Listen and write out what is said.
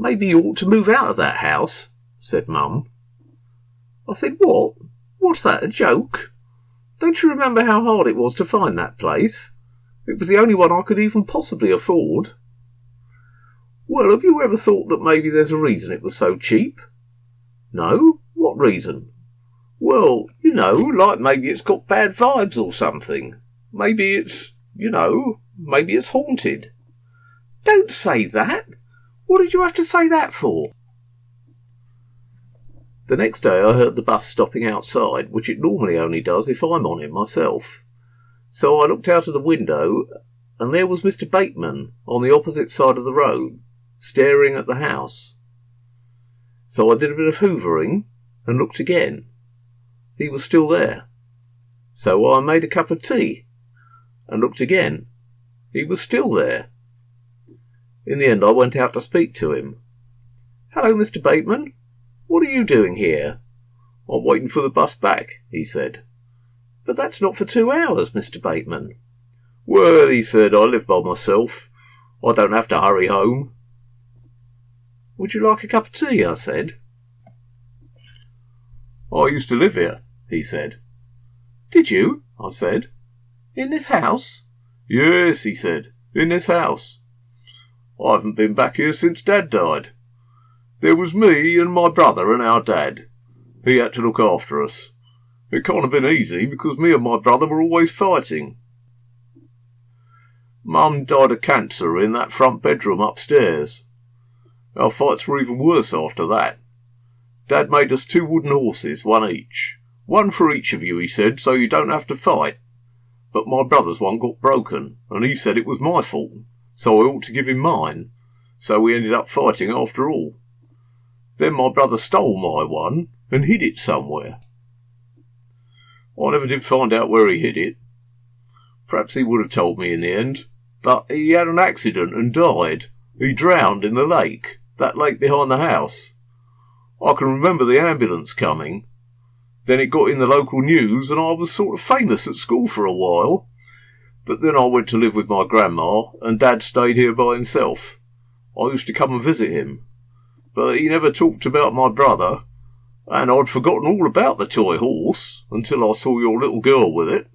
Maybe you ought to move out of that house, said Mum. I said, what? What's that, a joke? Don't you remember how hard it was to find that place? It was the only one I could even possibly afford. Well, have you ever thought that maybe there's a reason it was so cheap? No? What reason? Well, like maybe it's got bad vibes or something. Maybe it's, maybe it's haunted. Don't say that! What did you have to say that for? The next day I heard the bus stopping outside, which it normally only does if I'm on it myself. So I looked out of the window, and there was Mr. Bateman on the opposite side of the road, staring at the house. So I did a bit of hoovering and looked again. He was still there. So I made a cup of tea and looked again. He was still there. In the end I went out to speak to him. Hello, Mr. Bateman. What are you doing here? I'm waiting for the bus back, he said. But that's not for 2 hours, Mr. Bateman. Well, he said, I live by myself. I don't have to hurry home. Would you like a cup of tea? I said. I used to live here, he said. Did you? I said. In this house? Yes, he said, in this house. I haven't been back here since Dad died. There was me and my brother and our dad. He had to look after us. It can't have been easy because me and my brother were always fighting. Mum died of cancer in that front bedroom upstairs. Our fights were even worse after that. Dad made us 2 wooden horses, one each. One for each of you, he said, so you don't have to fight. But my brother's one got broken, and he said it was my fault, so I ought to give him mine. So we ended up fighting after all. Then my brother stole my one and hid it somewhere. I never did find out where he hid it. Perhaps he would have told me in the end, but he had an accident and died. He drowned in the lake, that lake behind the house. I can remember the ambulance coming. Then it got in the local news and I was sort of famous at school for a while. But then I went to live with my grandma and Dad stayed here by himself. I used to come and visit him. But he never talked about my brother, and I'd forgotten all about the toy horse until I saw your little girl with it.